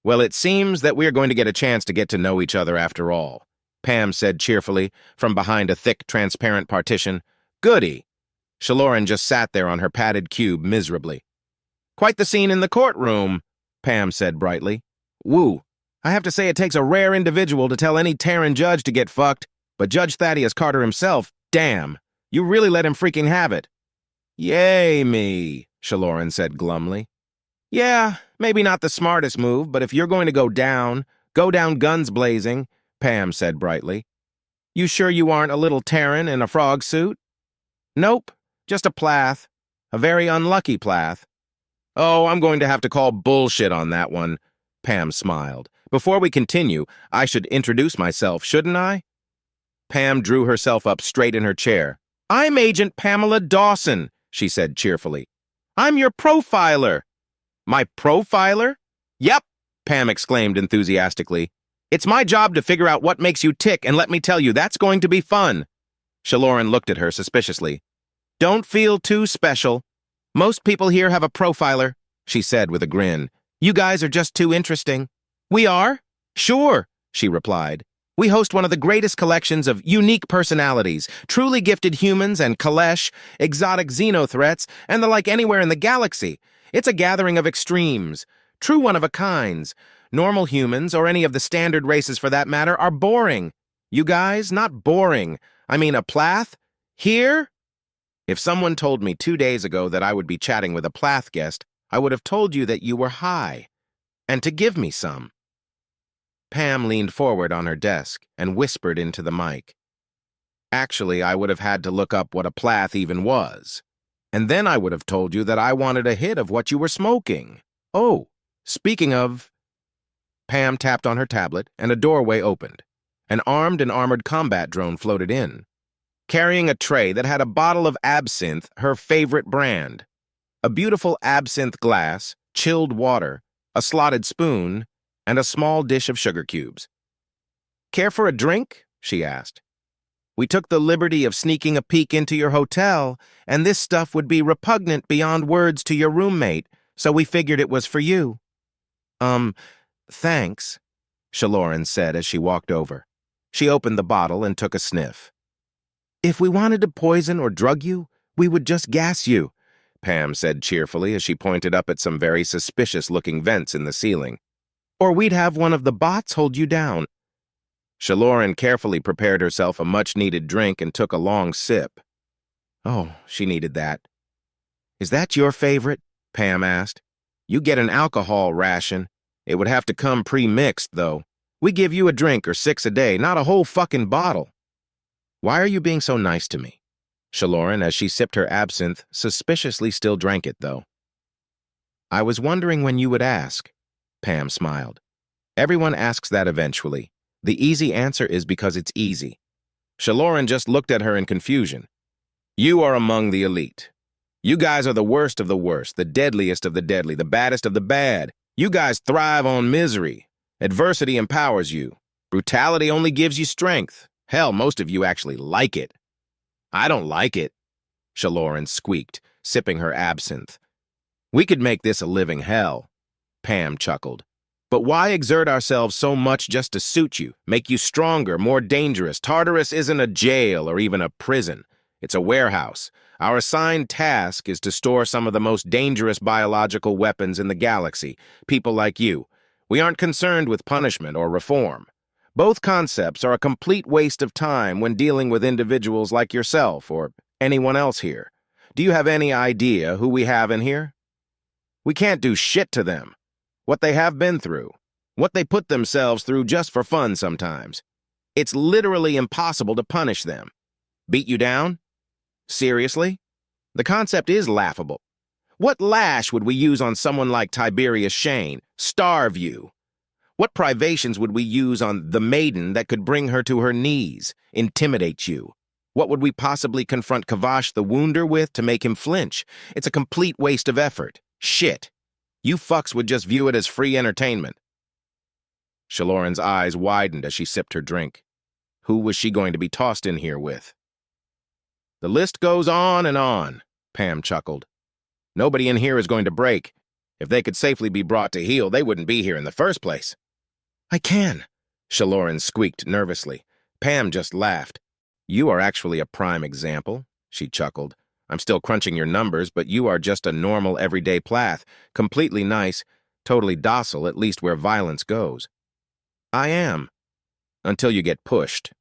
Well, it seems that we are going to get a chance to get to know each other after all, Pam said cheerfully, from behind a thick, transparent partition. Goody. Shaloran just sat there on her padded cube miserably. Quite the scene in the courtroom, Pam said brightly. Woo. I have to say it takes a rare individual to tell any Terran judge to get fucked, but Judge Thaddeus Carter himself, damn, you really let him freaking have it. Yay me, Shaloran said glumly. Yeah, maybe not the smartest move, but if you're going to go down guns blazing, Pam said brightly. You sure you aren't a little Terran in a frog suit? Nope, just a plath. A very unlucky plath. Oh, I'm going to have to call bullshit on that one, Pam smiled. Before we continue, I should introduce myself, shouldn't I? Pam drew herself up straight in her chair. I'm Agent Pamela Dawson, she said cheerfully. I'm your profiler. My profiler? Yep, Pam exclaimed enthusiastically. It's my job to figure out what makes you tick, and let me tell you, that's going to be fun. Shaloran looked at her suspiciously. Don't feel too special. Most people here have a profiler, she said with a grin. You guys are just too interesting. We are? Sure, she replied. We host one of the greatest collections of unique personalities, truly gifted humans and Kalesh, exotic xenothreats, and the like anywhere in the galaxy. It's a gathering of extremes, true one-of-a-kinds. Normal humans, or any of the standard races for that matter, are boring. You guys, not boring. I mean a plath? Here? If someone told me 2 days ago that I would be chatting with a plath guest, I would have told you that you were high, and to give me some. Pam leaned forward on her desk and whispered into the mic. Actually, I would have had to look up what a plath even was. And then I would have told you that I wanted a hit of what you were smoking. Oh, speaking of... Pam tapped on her tablet, and a doorway opened. An armed and armored combat drone floated in, carrying a tray that had a bottle of absinthe, her favorite brand. A beautiful absinthe glass, chilled water, a slotted spoon, and a small dish of sugar cubes. Care for a drink? She asked. We took the liberty of sneaking a peek into your hotel, and this stuff would be repugnant beyond words to your roommate, so we figured it was for you. Thanks, Shaloran said as she walked over. She opened the bottle and took a sniff. If we wanted to poison or drug you, we would just gas you, Pam said cheerfully as she pointed up at some very suspicious-looking vents in the ceiling. Or we'd have one of the bots hold you down. Shaloran carefully prepared herself a much-needed drink and took a long sip. Oh, she needed that. Is that your favorite? Pam asked. You get an alcohol ration. It would have to come pre-mixed, though. We give you a drink or 6 a day, not a whole fucking bottle. Why are you being so nice to me? Shaloran, as she sipped her absinthe, suspiciously still drank it, though. I was wondering when you would ask. Pam smiled. Everyone asks that eventually. The easy answer is because it's easy. Shaloran just looked at her in confusion. You are among the elite. You guys are the worst of the worst, the deadliest of the deadly, the baddest of the bad. You guys thrive on misery. Adversity empowers you. Brutality only gives you strength. Hell, most of you actually like it. I don't like it, Shaloran squeaked, sipping her absinthe. We could make this a living hell, Pam chuckled. But why exert ourselves so much just to suit you, make you stronger, more dangerous? Tartarus isn't a jail or even a prison. It's a warehouse. Our assigned task is to store some of the most dangerous biological weapons in the galaxy. People like you. We aren't concerned with punishment or reform. Both concepts are a complete waste of time when dealing with individuals like yourself or anyone else here. Do you have any idea who we have in here? We can't do shit to them. What they have been through. What they put themselves through just for fun sometimes. It's literally impossible to punish them. Beat you down? Seriously? The concept is laughable. What lash would we use on someone like Tiberius Shane? Starve you. What privations would we use on the maiden that could bring her to her knees? Intimidate you. What would we possibly confront Kavash the Wounder with to make him flinch? It's a complete waste of effort. Shit. You fucks would just view it as free entertainment. Shaloran's eyes widened as she sipped her drink. Who was she going to be tossed in here with? The list goes on and on, Pam chuckled. Nobody in here is going to break. If they could safely be brought to heel, they wouldn't be here in the first place. I can, Shaloran squeaked nervously. Pam just laughed. You are actually a prime example, she chuckled. I'm still crunching your numbers, but you are just a normal everyday plath, completely nice, totally docile, at least where violence goes. I am. Until you get pushed.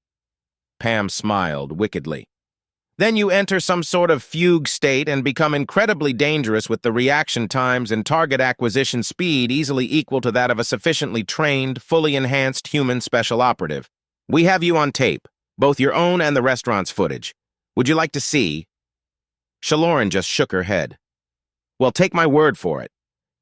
Pam smiled wickedly. Then you enter some sort of fugue state and become incredibly dangerous with the reaction times and target acquisition speed easily equal to that of a sufficiently trained, fully enhanced human special operative. We have you on tape, both your own and the restaurant's footage. Would you like to see? Shaloran just shook her head. Well, take my word for it,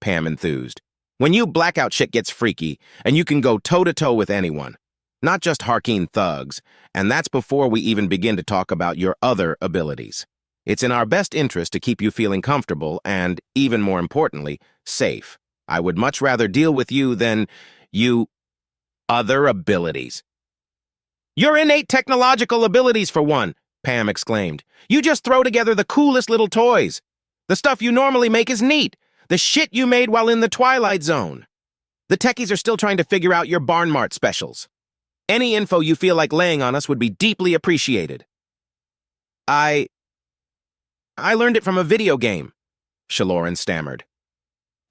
Pam enthused. When you blackout shit gets freaky, and you can go toe-to-toe with anyone. Not just Harkeen thugs, and that's before we even begin to talk about your other abilities. It's in our best interest to keep you feeling comfortable and, even more importantly, safe. I would much rather deal with you than you other abilities. Your innate technological abilities, for one, Pam exclaimed. You just throw together the coolest little toys. The stuff you normally make is neat. The shit you made while in the Twilight Zone. The techies are still trying to figure out your Barn Mart specials. Any info you feel like laying on us would be deeply appreciated. I learned it from a video game, Shaloran stammered.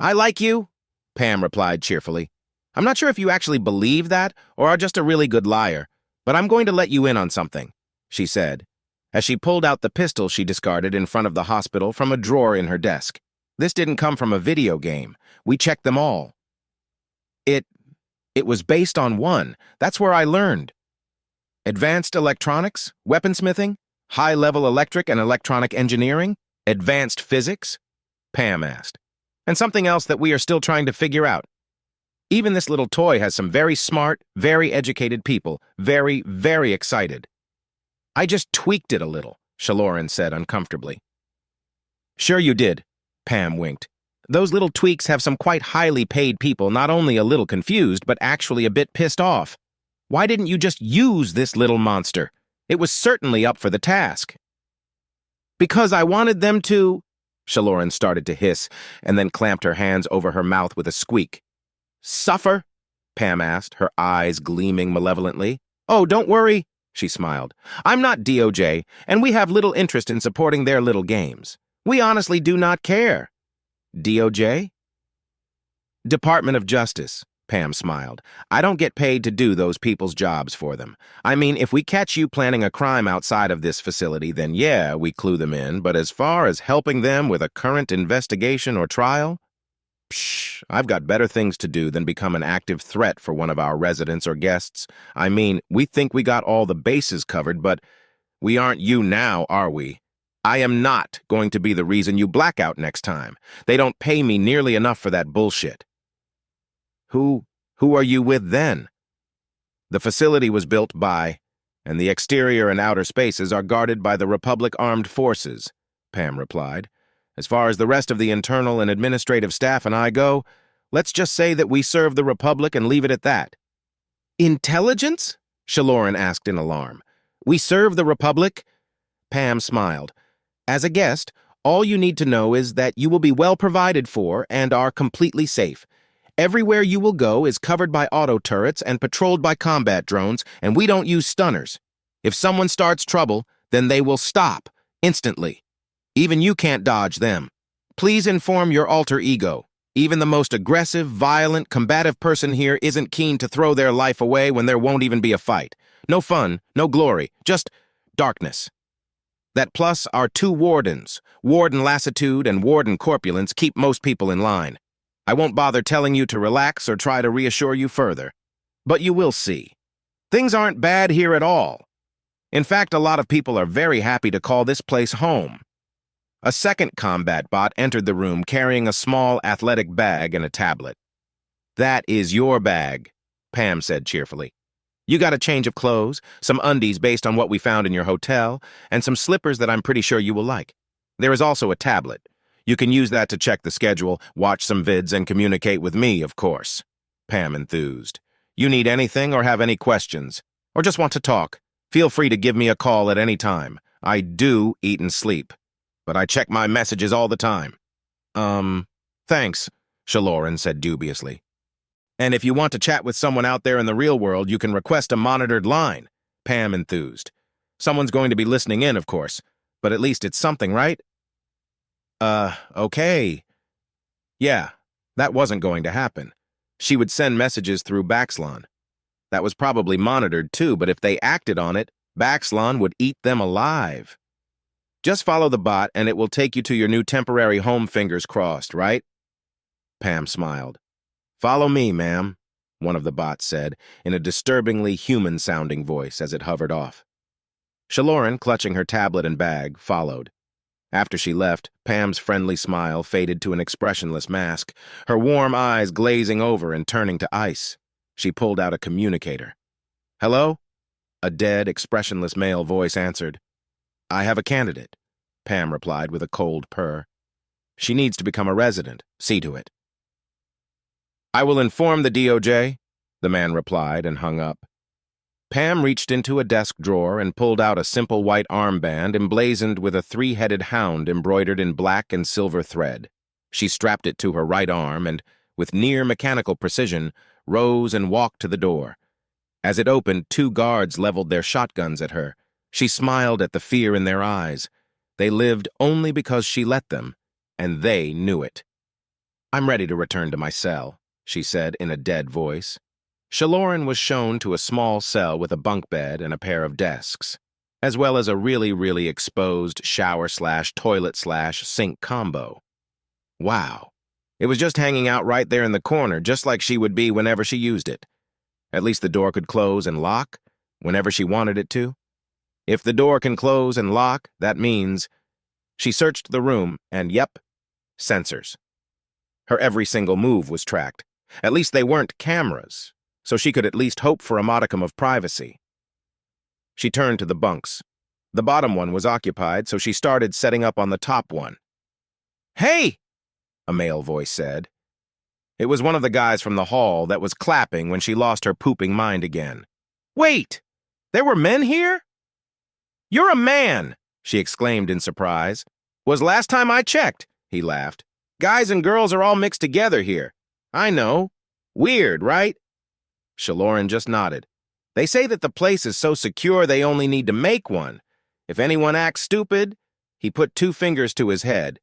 I like you, Pam replied cheerfully. I'm not sure if you actually believe that or are just a really good liar, but I'm going to let you in on something, she said, as she pulled out the pistol she discarded in front of the hospital from a drawer in her desk. This didn't come from a video game. We checked them all. It was based on one. That's where I learned. Advanced electronics, weaponsmithing, high-level electric and electronic engineering, advanced physics? Pam asked. And something else that we are still trying to figure out. Even this little toy has some very smart, very educated people, very, very excited. I just tweaked it a little, Shaloran said uncomfortably. Sure you did, Pam winked. Those little tweaks have some quite highly paid people not only a little confused, but actually a bit pissed off. Why didn't you just use this little monster? It was certainly up for the task. Because I wanted them to... Shaloran started to hiss, and then clamped her hands over her mouth with a squeak. Suffer? Pam asked, her eyes gleaming malevolently. Oh, don't worry, she smiled. I'm not DOJ, and we have little interest in supporting their little games. We honestly do not care. DOJ? Department of Justice, Pam smiled. I don't get paid to do those people's jobs for them. I mean, if we catch you planning a crime outside of this facility, then yeah, we clue them in, but as far as helping them with a current investigation or trial, psh, I've got better things to do than become an active threat for one of our residents or guests. I mean, we think we got all the bases covered, but we aren't you now, are we? I am not going to be the reason you black out next time. They don't pay me nearly enough for that bullshit. Who are you with then? The facility was built by, and the exterior and outer spaces are guarded by the Republic Armed Forces, Pam replied. As far as the rest of the internal and administrative staff and I go, let's just say that we serve the Republic and leave it at that. Intelligence? Shaloran asked in alarm. We serve the Republic? Pam smiled. As a guest, all you need to know is that you will be well provided for and are completely safe. Everywhere you will go is covered by auto turrets and patrolled by combat drones, and we don't use stunners. If someone starts trouble, then they will stop, instantly. Even you can't dodge them. Please inform your alter ego. Even the most aggressive, violent, combative person here isn't keen to throw their life away when there won't even be a fight. No fun, no glory, just darkness. That plus our two wardens, Warden Lassitude and Warden Corpulence, keep most people in line. I won't bother telling you to relax or try to reassure you further. But you will see. Things aren't bad here at all. In fact, a lot of people are very happy to call this place home. A second combat bot entered the room carrying a small athletic bag and a tablet. That is your bag, Pam said cheerfully. You got a change of clothes, some undies based on what we found in your hotel, and some slippers that I'm pretty sure you will like. There is also a tablet. You can use that to check the schedule, watch some vids, and communicate with me, of course. Pam enthused. You need anything or have any questions, or just want to talk, feel free to give me a call at any time. I do eat and sleep, but I check my messages all the time. Thanks. Shaloran said dubiously. And if you want to chat with someone out there in the real world, you can request a monitored line, Pam enthused. Someone's going to be listening in, of course, but at least it's something, right? Okay. Yeah, that wasn't going to happen. She would send messages through Baxlon. That was probably monitored too, but if they acted on it, Baxlon would eat them alive. Just follow the bot and it will take you to your new temporary home, fingers crossed, right? Pam smiled. Follow me, ma'am, one of the bots said, in a disturbingly human-sounding voice as it hovered off. Shaloran, clutching her tablet and bag, followed. After she left, Pam's friendly smile faded to an expressionless mask, her warm eyes glazing over and turning to ice. She pulled out a communicator. Hello? A dead, expressionless male voice answered. I have a candidate, Pam replied with a cold purr. She needs to become a resident. See to it. I will inform the DOJ, the man replied and hung up. Pam reached into a desk drawer and pulled out a simple white armband emblazoned with a three-headed hound embroidered in black and silver thread. She strapped it to her right arm and, with near-mechanical precision, rose and walked to the door. As it opened, two guards leveled their shotguns at her. She smiled at the fear in their eyes. They lived only because she let them, and they knew it. I'm ready to return to my cell, she said in a dead voice. Shaloran was shown to a small cell with a bunk bed and a pair of desks, as well as a really exposed shower/toilet/sink combo. Wow. It was just hanging out right there in the corner, just like she would be whenever she used it. At least the door could close and lock whenever she wanted it to. If the door can close and lock, that means... She searched the room, and yep, sensors. Her every single move was tracked. At least they weren't cameras, so she could at least hope for a modicum of privacy. She turned to the bunks. The bottom one was occupied, so she started setting up on the top one. Hey! A male voice said. It was one of the guys from the hall that was clapping when she lost her pooping mind again. Wait! There were men here? You're a man! She exclaimed in surprise. Was last time I checked, he laughed. Guys and girls are all mixed together here. I know. Weird, right? Shaloran just nodded. They say that the place is so secure they only need to make one. If anyone acts stupid, he put two fingers to his head.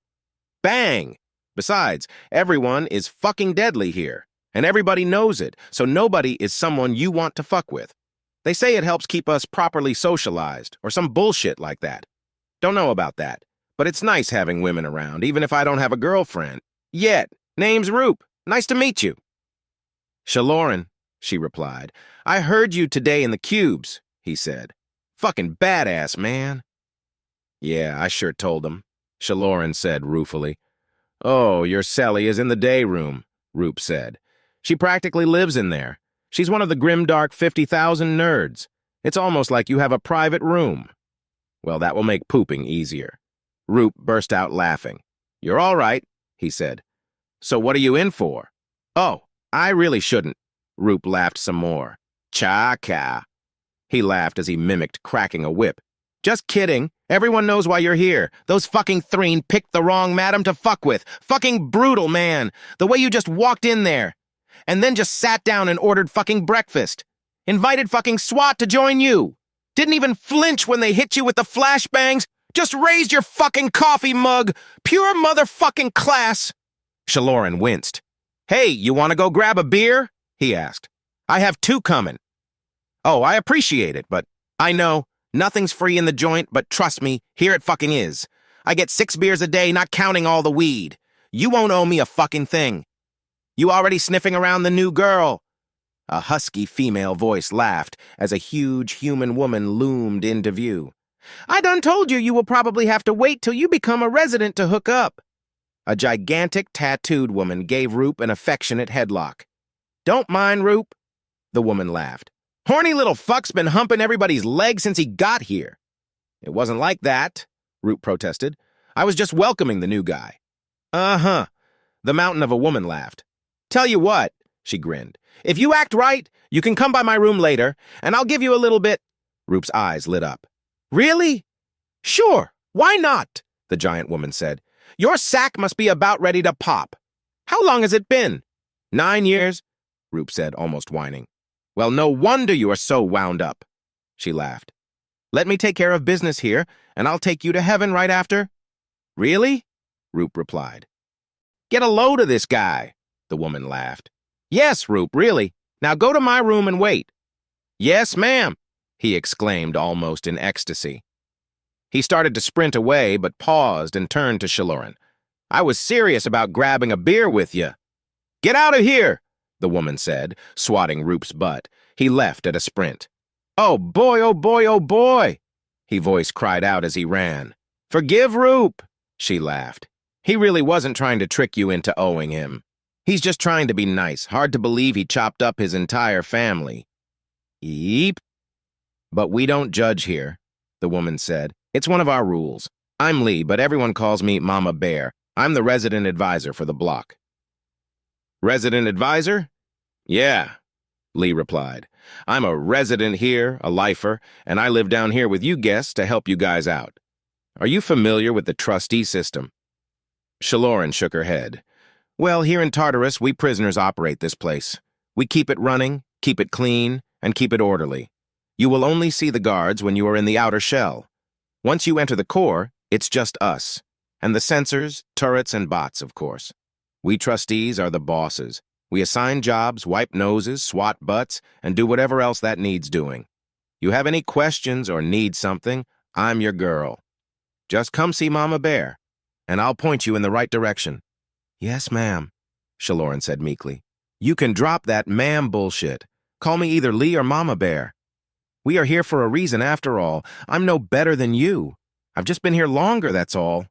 Bang! Besides, everyone is fucking deadly here, and everybody knows it, so nobody is someone you want to fuck with. They say it helps keep us properly socialized, or some bullshit like that. Don't know about that, but it's nice having women around, even if I don't have a girlfriend. Yet. Name's Roop. Nice to meet you. Shaloran, she replied. I heard you today in the cubes, he said. Fucking badass, man. Yeah, I sure told him, Shaloran said ruefully. Oh, your Sally is in the day room, Roop said. She practically lives in there. She's one of the grimdark 50,000 nerds. It's almost like you have a private room. Well, that will make pooping easier. Roop burst out laughing. You're all right, he said. So what are you in for? Oh, I really shouldn't. Roop laughed some more. Cha-ka. He laughed as he mimicked cracking a whip. Just kidding. Everyone knows why you're here. Those fucking threen picked the wrong madam to fuck with. Fucking brutal, man. The way you just walked in there. And then just sat down and ordered fucking breakfast. Invited fucking SWAT to join you. Didn't even flinch when they hit you with the flashbangs. Just raised your fucking coffee mug. Pure motherfucking class. Shaloran winced. Hey, you want to go grab a beer? He asked. I have two coming. Oh, I appreciate it, but I know. Nothing's free in the joint, but trust me, here it fucking is. I get 6 beers a day, not counting all the weed. You won't owe me a fucking thing. You already sniffing around the new girl? A husky female voice laughed as a huge human woman loomed into view. I done told you you will probably have to wait till you become a resident to hook up. A gigantic tattooed woman gave Roop an affectionate headlock. Don't mind Roop, the woman laughed. Horny little fuck's been humping everybody's legs since he got here. It wasn't like that, Roop protested. I was just welcoming the new guy. Uh-huh, the mountain of a woman laughed. Tell you what, she grinned. If you act right, you can come by my room later, and I'll give you a little bit. Roop's eyes lit up. Really? Sure, why not? The giant woman said. Your sack must be about ready to pop. How long has it been? 9 years, Roop said, almost whining. Well, no wonder you are so wound up. She laughed. Let me take care of business here, and I'll take you to heaven right after. Really? Roop replied. Get a load of this guy, the woman laughed. Yes, Roop, really. Now go to my room and wait. Yes, ma'am, he exclaimed almost in ecstasy. He started to sprint away, but paused and turned to Shaloran. I was serious about grabbing a beer with you. Get out of here, the woman said, swatting Roop's butt. He left at a sprint. Oh boy, oh boy, oh boy, he voice cried out as he ran. Forgive Roop, she laughed. He really wasn't trying to trick you into owing him. He's just trying to be nice. Hard to believe he chopped up his entire family. Yeep. But we don't judge here, the woman said. It's one of our rules. I'm Lee, but everyone calls me Mama Bear. I'm the resident advisor for the block. Resident advisor? Yeah, Lee replied. I'm a resident here, a lifer, and I live down here with you guests to help you guys out. Are you familiar with the trustee system? Shaloran shook her head. Well, here in Tartarus, we prisoners operate this place. We keep it running, keep it clean, and keep it orderly. You will only see the guards when you are in the outer shell. Once you enter the core, it's just us. And the sensors, turrets, and bots, of course. We trustees are the bosses. We assign jobs, wipe noses, swat butts, and do whatever else that needs doing. You have any questions or need something, I'm your girl. Just come see Mama Bear, and I'll point you in the right direction. Yes, ma'am, Shaloran said meekly. You can drop that ma'am bullshit. Call me either Lee or Mama Bear. We are here for a reason after all. I'm no better than you. I've just been here longer, that's all,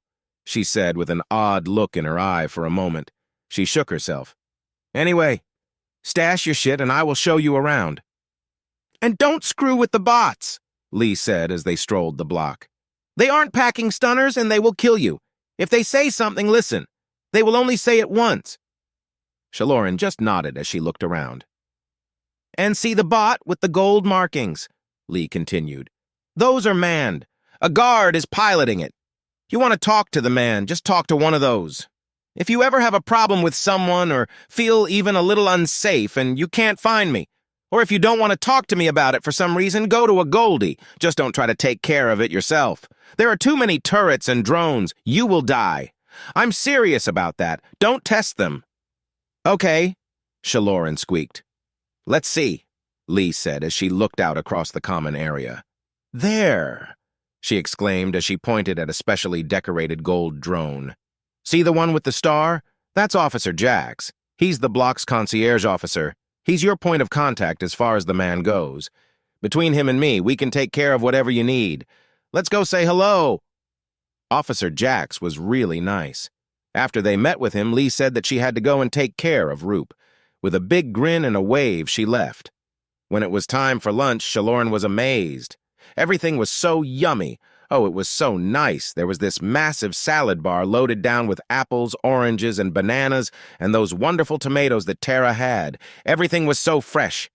she said with an odd look in her eye for a moment. She shook herself. Anyway, stash your shit and I will show you around. And don't screw with the bots, Lee said as they strolled the block. They aren't packing stunners and they will kill you. If they say something, listen. They will only say it once. Shaloran just nodded as she looked around. And see the bot with the gold markings, Lee continued. Those are manned. A guard is piloting it. You want to talk to the man, just talk to one of those. If you ever have a problem with someone or feel even a little unsafe and you can't find me, or if you don't want to talk to me about it for some reason, go to a Goldie. Just don't try to take care of it yourself. There are too many turrets and drones. You will die. I'm serious about that. Don't test them. Okay, Shaloran squeaked. Let's see, Lee said as she looked out across the common area. There, she exclaimed as she pointed at a specially decorated gold drone. See the one with the star? That's Officer Jax. He's the block's concierge officer. He's your point of contact as far as the man goes. Between him and me, we can take care of whatever you need. Let's go say hello. Officer Jax was really nice. After they met with him, Lee said that she had to go and take care of Roop. With a big grin and a wave, she left. When it was time for lunch, Shaloran was amazed. Everything was so yummy. Oh, it was so nice. There was this massive salad bar loaded down with apples, oranges, and bananas, and those wonderful tomatoes that Tara had. Everything was so fresh.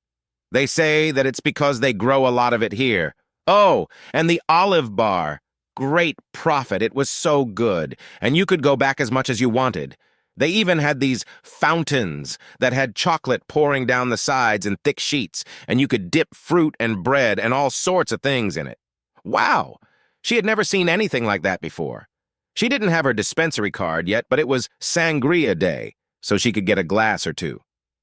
They say that it's because they grow a lot of it here. Oh, and the olive bar. Great profit. It was so good, and you could go back as much as you wanted. They even had these fountains that had chocolate pouring down the sides in thick sheets, and you could dip fruit and bread and all sorts of things in it. Wow! She had never seen anything like that before. She didn't have her dispensary card yet, but it was sangria day, so she could get a glass or two.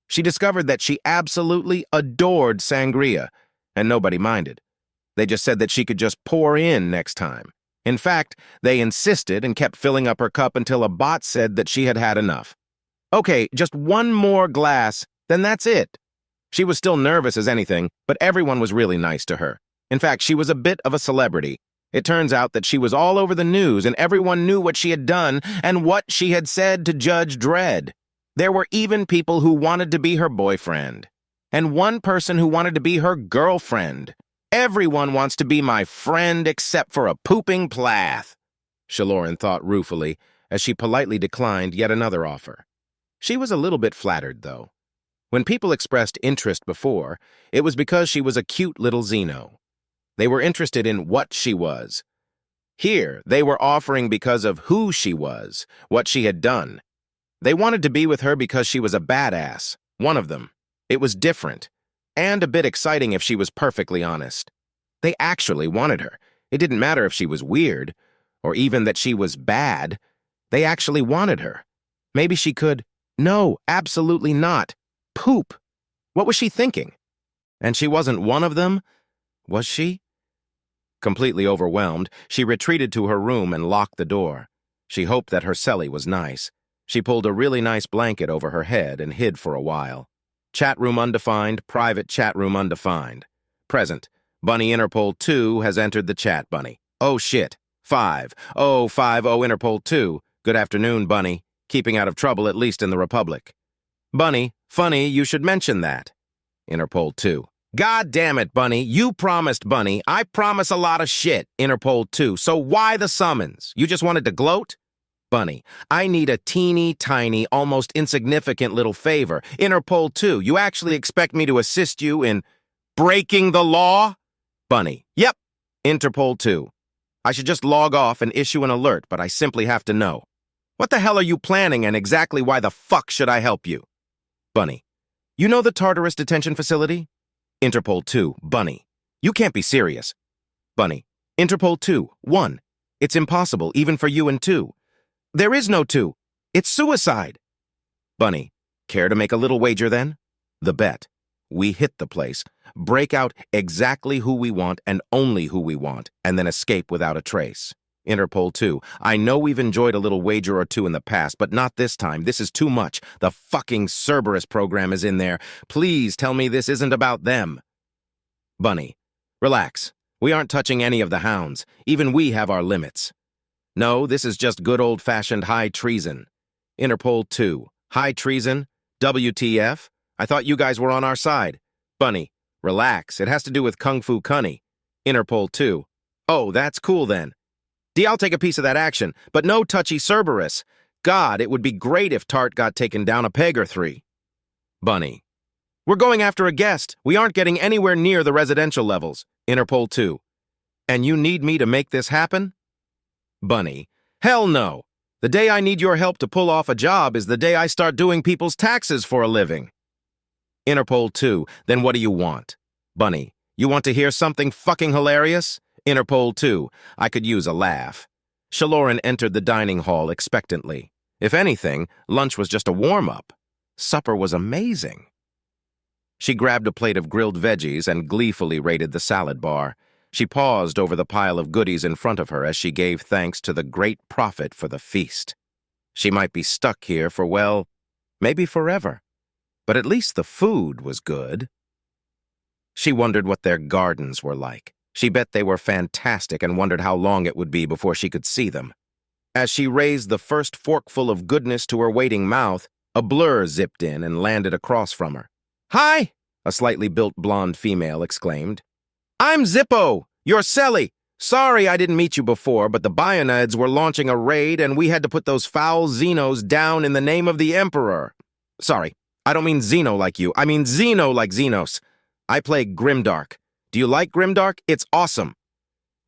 She discovered that she absolutely adored sangria, and nobody minded. They just said that she could just pour in next time. In fact, they insisted and kept filling up her cup until a bot said that she had had enough. Okay, just one more glass, then that's it. She was still nervous as anything, but everyone was really nice to her. In fact, she was a bit of a celebrity. It turns out that she was all over the news and everyone knew what she had done and what she had said to Judge Dredd. There were even people who wanted to be her boyfriend. And one person who wanted to be her girlfriend. Everyone wants to be my friend except for a pooping Plath, Shaloran thought ruefully as she politely declined yet another offer. She was a little bit flattered, though. When people expressed interest before, it was because she was a cute little Xeno. They were interested in what she was. Here, they were offering because of who she was, what she had done. They wanted to be with her because she was a badass. One of them. It was different. And a bit exciting if she was perfectly honest. They actually wanted her. It didn't matter if she was weird, or even that she was bad. They actually wanted her. Maybe she could... No, absolutely not. Poop. What was she thinking? And she wasn't one of them? Was she? Completely overwhelmed, she retreated to her room and locked the door. She hoped that her cellie was nice. She pulled a really nice blanket over her head and hid for a while. Chat room undefined, private chat room undefined. Present. Bunny Interpol 2 has entered the chat, Bunny. Oh shit. 5050 Interpol 2. Good afternoon, Bunny. Keeping out of trouble, at least in the Republic. Bunny, funny you should mention that. Interpol 2. God damn it, Bunny. You promised, Bunny. I promise a lot of shit. Interpol 2. So why the summons? You just wanted to gloat? Bunny, I need a teeny tiny, almost insignificant little favor. Interpol 2. You actually expect me to assist you in breaking the law? Bunny, yep. Interpol 2. I should just log off and issue an alert, but I simply have to know. What the hell are you planning and exactly why the fuck should I help you? Bunny, you know the Tartarus detention facility? Interpol 2, Bunny. You can't be serious. Bunny, Interpol 2, 1. It's impossible, even for you and 2. There is no 2. It's suicide. Bunny, care to make a little wager then? The bet. We hit the place, break out exactly who we want and only who we want, and then escape without a trace. Interpol 2, I know we've enjoyed a little wager or two in the past, but not this time. This is too much. The fucking Cerberus program is in there. Please tell me this isn't about them. Bunny, relax. We aren't touching any of the hounds. Even we have our limits. No, this is just good old-fashioned high treason. Interpol 2, high treason? WTF? I thought you guys were on our side. Bunny, relax. It has to do with Kung Fu Cunny. Interpol 2, oh, that's cool then. I'll take a piece of that action, but no touchy Cerberus. God, it would be great if Tart got taken down a peg or 3. Bunny, we're going after a guest. We aren't getting anywhere near the residential levels. Interpol 2, and you need me to make this happen? Bunny, hell no. The day I need your help to pull off a job is the day I start doing people's taxes for a living. Interpol 2, then what do you want? Bunny, you want to hear something fucking hilarious? Interpol 2, I could use a laugh. Shaloran entered the dining hall expectantly. If anything, lunch was just a warm-up. Supper was amazing. She grabbed a plate of grilled veggies and gleefully raided the salad bar. She paused over the pile of goodies in front of her as she gave thanks to the great prophet for the feast. She might be stuck here for, well, maybe forever. But at least the food was good. She wondered what their gardens were like. She bet they were fantastic and wondered how long it would be before she could see them. As she raised the first forkful of goodness to her waiting mouth, a blur zipped in and landed across from her. Hi, a slightly built blonde female exclaimed. I'm Zippo, your cellie. Sorry I didn't meet you before, but the Bionids were launching a raid and we had to put those foul Xenos down in the name of the Emperor. Sorry, I don't mean Xeno like you. I mean Xeno like Xenos. I play Grimdark. Do you like Grimdark? It's awesome.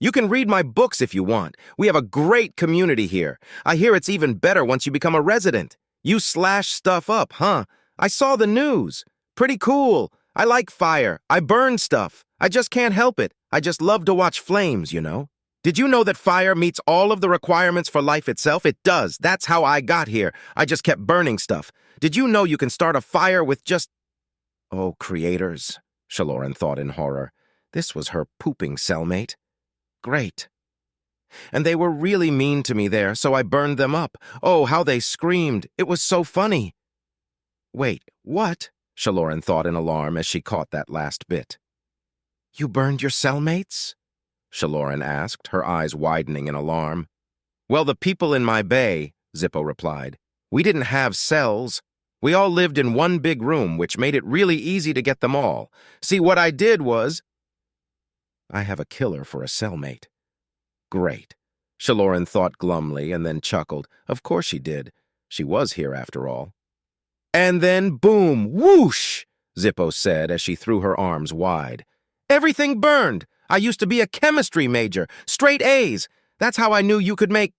You can read my books if you want. We have a great community here. I hear it's even better once you become a resident. You slash stuff up, huh? I saw the news. Pretty cool. I like fire. I burn stuff. I just can't help it. I just love to watch flames, you know? Did you know that fire meets all of the requirements for life itself? It does. That's how I got here. I just kept burning stuff. Did you know you can start a fire with just... Oh, creators, Shaloran thought in horror. This was her pooping cellmate. Great. And they were really mean to me there, so I burned them up. Oh, how they screamed. It was so funny. Wait, what? Shaloran thought in alarm as she caught that last bit. You burned your cellmates? Shaloran asked, her eyes widening in alarm. Well, the people in my bay, Zippo replied. We didn't have cells. We all lived in one big room, which made it really easy to get them all. See, what I did was... I have a killer for a cellmate. Great. Shaloran thought glumly and then chuckled. Of course she did. She was here after all. And then, boom, whoosh, Zippo said as she threw her arms wide. Everything burned. I used to be a chemistry major. Straight A's. That's how I knew you could make...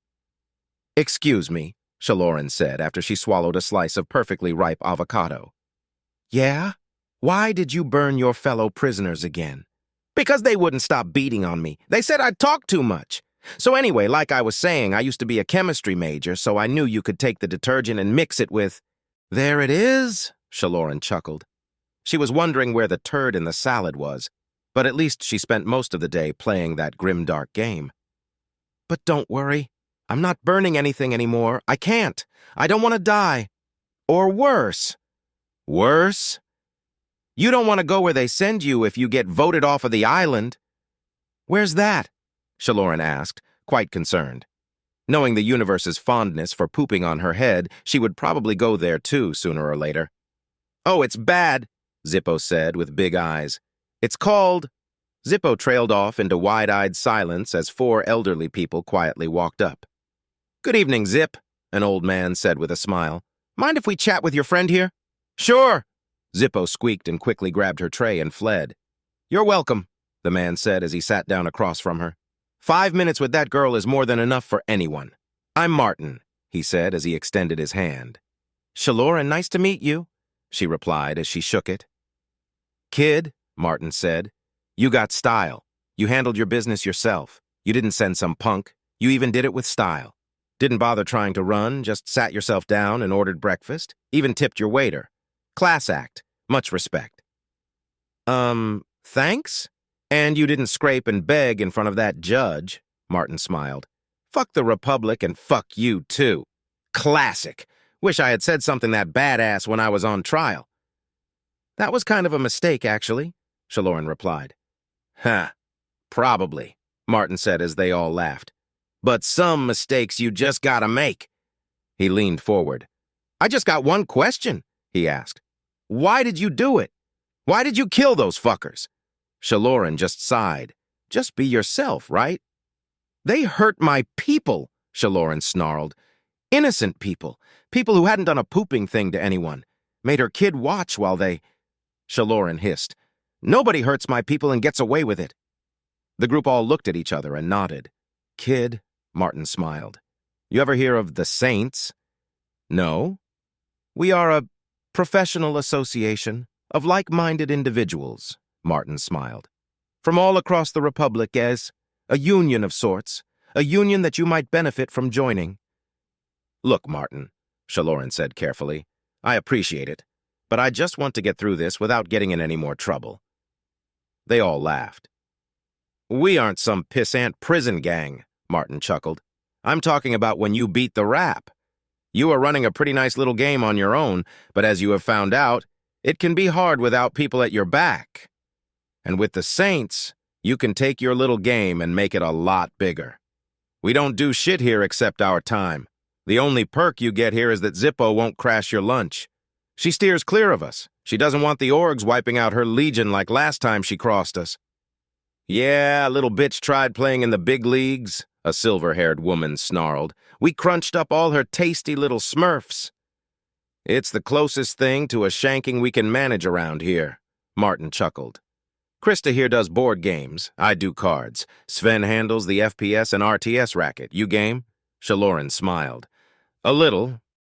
Excuse me, Shaloran said after she swallowed a slice of perfectly ripe avocado. Yeah? Why did you burn your fellow prisoners again? Because they wouldn't stop beating on me. They said I'd talk too much. So anyway, like I was saying, I used to be a chemistry major, so I knew you could take the detergent and mix it with... There it is, Shaloran chuckled. She was wondering where the turd in the salad was, but at least she spent most of the day playing that grimdark game. But don't worry. I'm not burning anything anymore. I can't. I don't want to die. Or worse. Worse? You don't want to go where they send you if you get voted off of the island. Where's that? Shaloran asked, quite concerned. Knowing the universe's fondness for pooping on her head, she would probably go there too sooner or later. Oh, it's bad, Zippo said with big eyes. It's called... Zippo trailed off into wide-eyed silence as 4 elderly people quietly walked up. Good evening, Zip, an old man said with a smile. Mind if we chat with your friend here? Sure, Zippo squeaked and quickly grabbed her tray and fled. You're welcome, the man said as he sat down across from her. 5 minutes with that girl is more than enough for anyone. I'm Martin, he said as he extended his hand. Shaloran, nice to meet you, she replied as she shook it. Kid, Martin said, you got style. You handled your business yourself. You didn't send some punk. You even did it with style. Didn't bother trying to run, just sat yourself down and ordered breakfast. Even tipped your waiter. Class act. Much respect. Thanks? And you didn't scrape and beg in front of that judge, Martin smiled. Fuck the Republic and fuck you, too. Classic. Wish I had said something that badass when I was on trial. That was kind of a mistake, actually, Shaloran replied. Huh. Probably, Martin said as they all laughed. But some mistakes you just gotta make. He leaned forward. I just got one question, he asked. Why did you do it? Why did you kill those fuckers? Shaloran just sighed. Just be yourself, right? They hurt my people, Shaloran snarled. Innocent people. People who hadn't done a pooping thing to anyone. Made her kid watch while they... Shaloran hissed. Nobody hurts my people and gets away with it. The group all looked at each other and nodded. Kid, Martin smiled. You ever hear of the Saints? No. We are a professional association of like-minded individuals, Martin smiled. From all across the Republic as a union of sorts, a union that you might benefit from joining. Look, Martin, Shaloran said carefully, I appreciate it, but I just want to get through this without getting in any more trouble. They all laughed. We aren't some pissant prison gang, Martin chuckled. I'm talking about when you beat the rap. You are running a pretty nice little game on your own, but as you have found out, it can be hard without people at your back. And with the Saints, you can take your little game and make it a lot bigger. We don't do shit here except our time. The only perk you get here is that Zippo won't crash your lunch. She steers clear of us. She doesn't want the orgs wiping out her legion like last time she crossed us. Yeah, little bitch tried playing in the big leagues, a silver-haired woman snarled. We crunched up all her tasty little smurfs. It's the closest thing to a shanking we can manage around here, Martin chuckled. Krista here does board games. I do cards. Sven handles the FPS and RTS racket. You game? Shaloran smiled. A little.